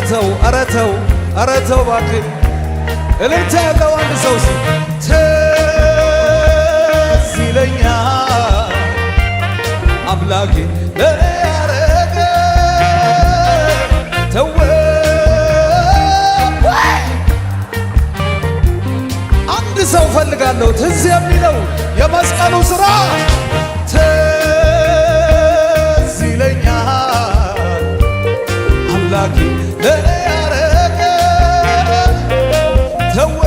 ኧረ ተው እባክህ እልልታ ያለው አንድ ሰው ትዝ ይለኛል አምላኬ ለኔ ያረገ ተወ አንድ ሰው ፈልጋለሁ ትዝ የሚለው የመስቀሉ ሥራ ትዝ ይለኛል አምላኬ ለኔ ያረገ ተወ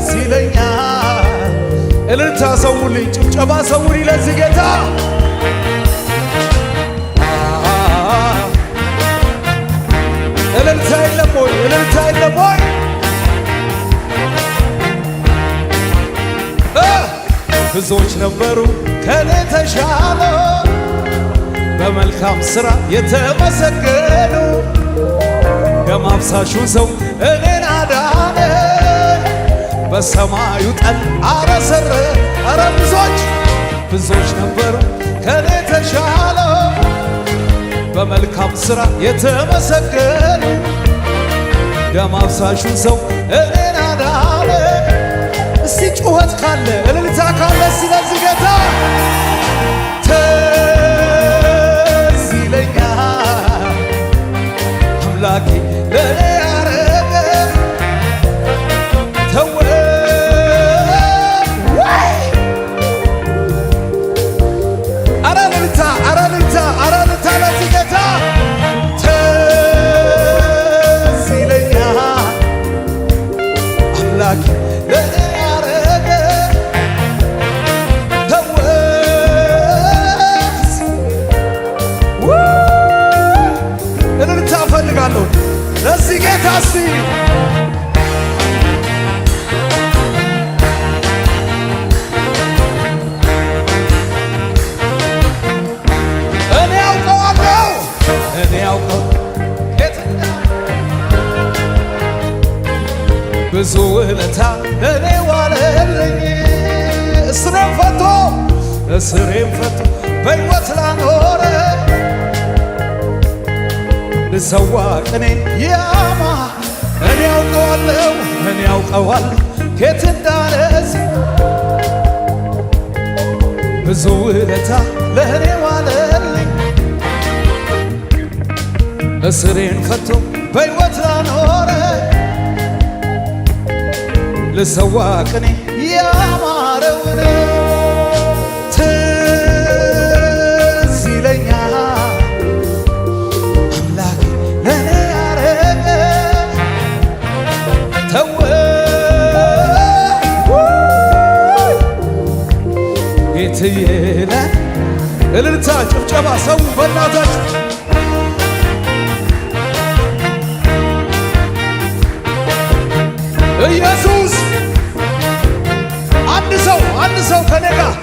ሲለኛል እልልታ ሰውልኝ ጭብጨባ ሰውልኝ ለዚህ ጌታ እልልታ የለም ወይ እልልታ የለም ወይ ብዙዎች ነበሩ ከኔ ተሻለ በመልካም ሥራ የተመሰገኑ ደም አፍሳሹን ሰው እኔን አዳነ በሰማዩ ጠል አረሰረ ኧረ ብዙዎች ነበሩ ከኔ ተሻለ በመልካም ሥራ የተመሰገኑ ደም አፍሳሹን ሰው እኔን አዳነ እስቲ ጩኸት ካለ እልልታ ካለ ስለዚህ ጌታ ትዝ ይለኛል አምላኬ ለኔ ያረገ ተወ ኧረ እልልታ ለዚህ ጌታ ትዝ ይለኛል አምላኬ ለኔ ለዚህ ጌታ እስቲ እኔ ያውቀው ጌታ ብዙ ውለታ ለኔ ዋለልኝ እስሬም ፈቶ በሕይወት ላኖረ ልሰዋ ቅኔን ያማ እኔ ያውቀዋለሁ ከየት እንዳነሳኝ ብዙ ውለታ ለእኔ ዋለልኝ እስሬን ፈቶ በሕይወት ላኖረ ልሰዋ ቅኔ ያማረውን ትዝ ይለኛል አምላኬ ለኔ ያረገ ተወ ጌትዬ እልልታ ጭብጨባ ሰው በእናታችሁ ኢየሱስ አንድ ሰው ከኔ ጋር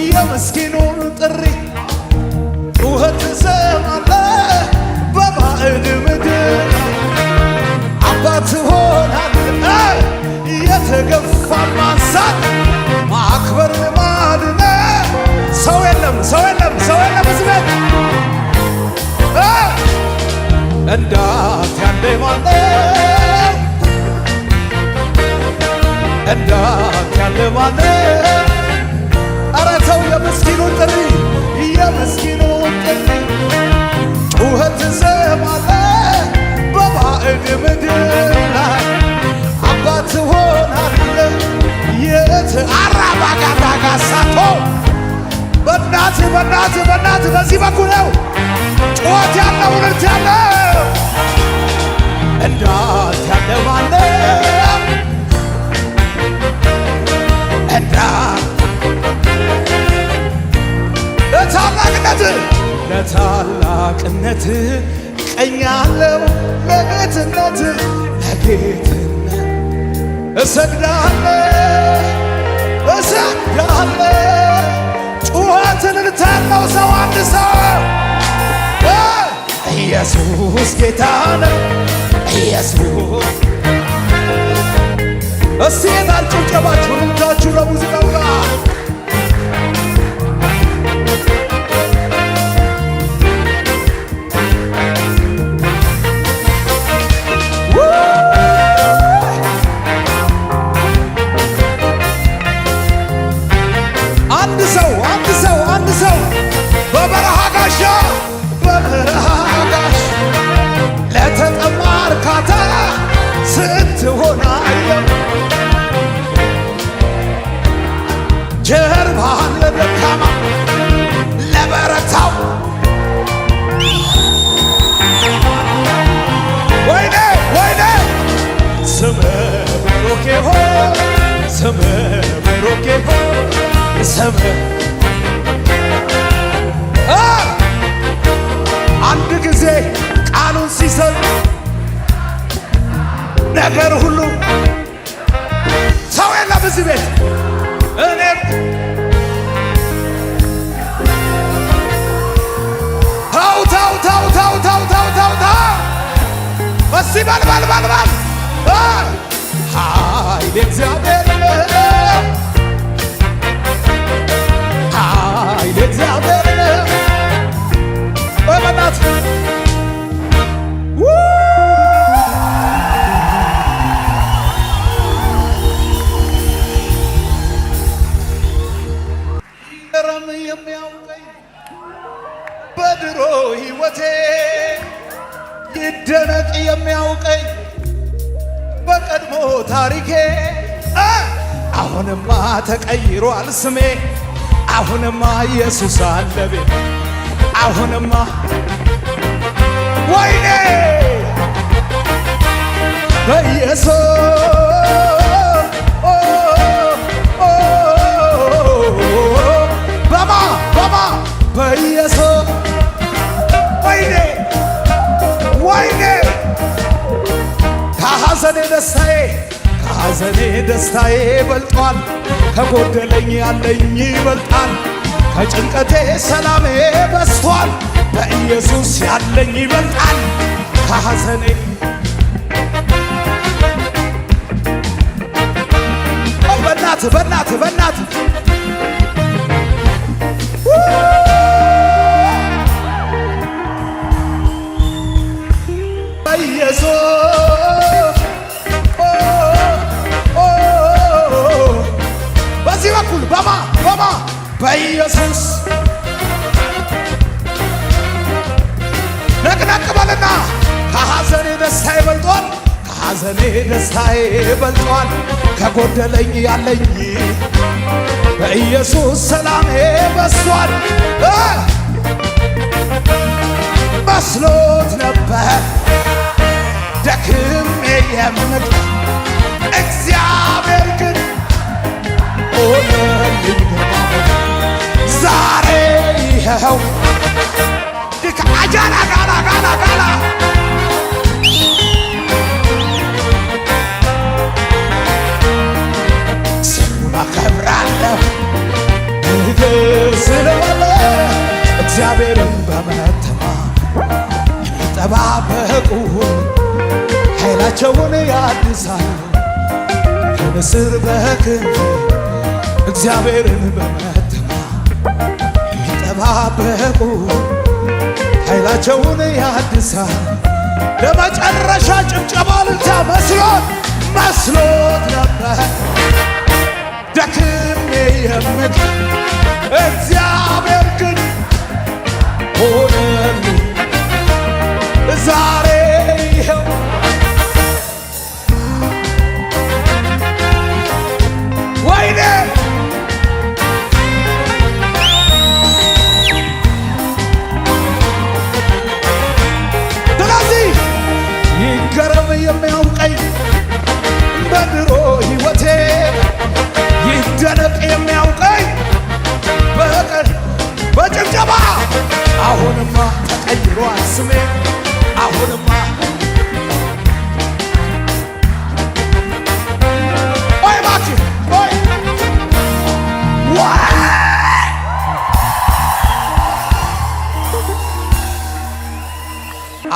የምስኪኑን ጥሪ ጩኸት ትሰማለህ በባዕድ ምድር አባት ትሆናለህ የተገፋ ማንሳት ማክበር ልማድ ነው። ሰው የለም እዚህ ቤት እንዳት ያለ ማነው እንዳት ያለ ማነው ኧረ ተው የምስኪኑን ጥሪ ጩኸት ትሰማለህ በባዕድ ምድር ላይ አባት ትሆናለህ አራባጋዳጋሳቶ በእናትህ በዚህ በኩል ነው ጩኸት ያለው እልልታ ያለው እንዳት ያለ ማነው ለታላቅነት ቀኛለው ለጌትነት እሰግዳለሁ ጩኸትን ልታለው ሰው አንድ ሰው ኢየሱስ ጌታ ነው ኢየሱስ እስቲ የታል ጭብጨባችሁ ልምታችሁ ለሙዚቃው ጋር ስም ብሩክ ይሁን ስም አንድ ጊዜ ቃሉን ሲሰጥ ነገር ሁሉ ሰው የለም እዚህ ቤት እኔም ታው በሲ በል ኃይል እግዚአብሔር ኃይል እግዚአብሔር በመናት ረም የሚያውቀኝ በድሮ ሕይወቴ ይደነቅ የሚያውቀኝ በቀድሞ ታሪኬ አሁንማ ተቀይሯል ስሜ አሁንማ ኢየሱስ አለ ቤት አሁንማ ወይኔ በኢየሱስ በማ በኢየሱስ ወይኔ ከሐዘኔ ደስታዬ በልጧል ከጎደለኝ ያለኝ ይበልጣል ከጭንቀቴ ሰላሜ በስቷል በኢየሱስ ያለኝ ይበልጣል ከሐዘኔ በናት በኢየሱስ በዚህ በኩል በማ በኢየሱስ ነቅነቅ በልና ከሐዘኔ ደስታዬ በልጧል ከሐዘኔ ደስታዬ በልጧል ከጎደለኝ ያለኝ በኢየሱስ ሰላሜ በስቷል መስሎት ነበር ደክሜ የምቀር እግዚአብሔር ግን ሆነልኝ ዛሬ ይኸው አጃላ ጋላ ስሙን አከብራለሁ ስለዋለ እግዚአብሔርን በመተማመን የሚጠባበቁ ኃይላቸውን ያድሳሉ ከንስር በክንፍ እግዚአብሔርን በመተማመን የሚጠባበቁ ኃይላቸውን ያድሳሉ ለመጨረሻ ጭብጨባ ልልታ መስሎት ነበር ደክሜ የምቀር እግዚአብሔር ግን ሆነልኝ ዛሬ ይኸው ወይኔ ስለዚህ ይገረም የሚያውቀኝ በድሮ ሕይወቴ ይደነቅ የሚያውቀኝ በጭብጨባ አሁንማ ተቀይሯል ስሜ አሁንማ ወይ እባክህ ወይ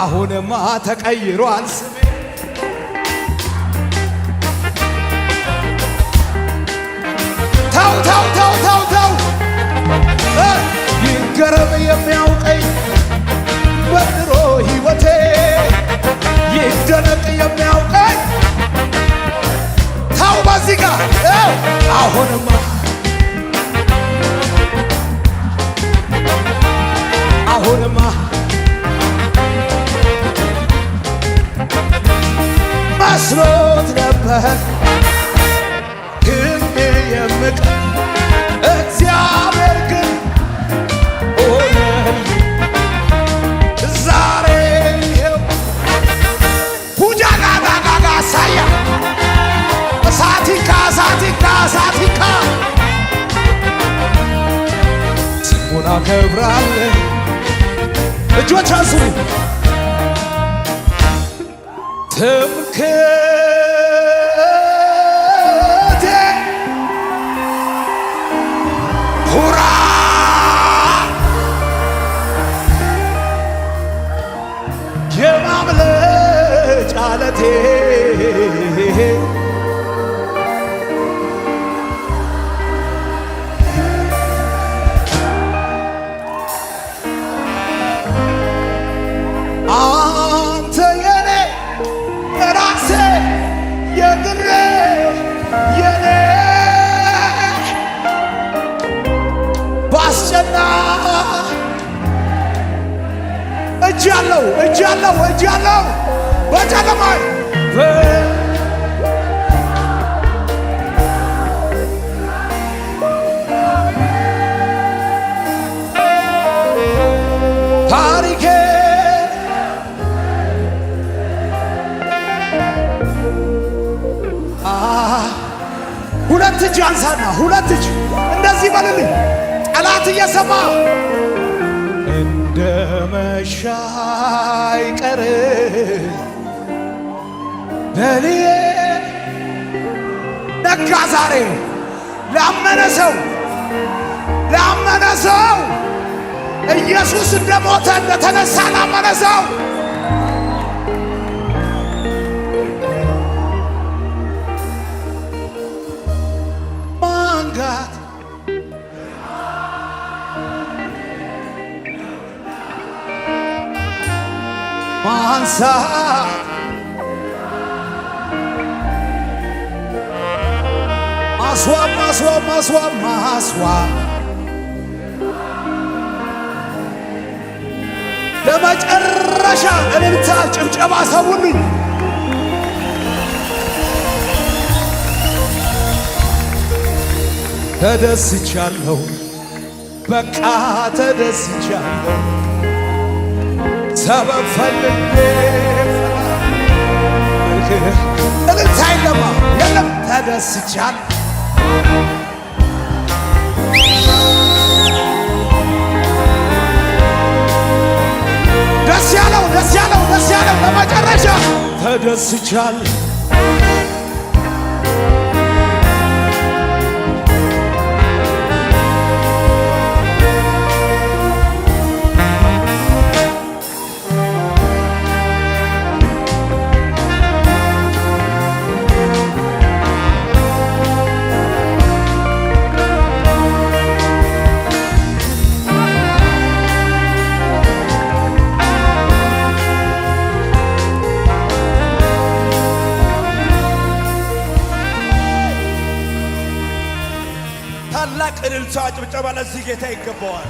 አሁንማ ተቀይሯል ስሜ ተው ይገረም የሚያውቀኝ በድሮ ሕይወቴ ይደነቅ የሚያውቀኝ ተው በዚህ ጋር አሁንማ መስሎት ነበር ግን የምቀር እግዚአብሔር ግን ሆነልኝ ዛሬ ይኸው ሁጃ ጋጋ ሳያ ሳቲካ ሳቲካ ስሙን አከብራለሁ። እጆች አንሱ። ትምክህቴ ኩራት የማምለጫ ዓለቴ አንተ የኔ ራሴ የግሬ የኔ ባስጨና እጅ ያለው በጨለማይ ታሪኬ ሁለት እጅ አንሳና ሁለት እጅ እንደዚህ በልልኝ። ጠላት እየሰማ እንደ መሻ አይቀር ለሊዬ ነጋ ዛሬ ላመነ ሰው ኢየሱስ እንደሞተ እንደተነሳ ላመነ ሰው ማንጋት ማንሳት ማስዋብ ለመጨረሻ እልልታ ጭብጨባ ሰውልኝ። ተደስቻለሁ በቃ ተደስቻለሁ ሰበብ ፈልጌ እልልታ የለም ተደስቻለሁ ደስ ያለው ለመጨረሻ ተደስቻለሁ ታላቅ እልልታ ጭብጨባ ለዚህ ጌታ ይገባዋል።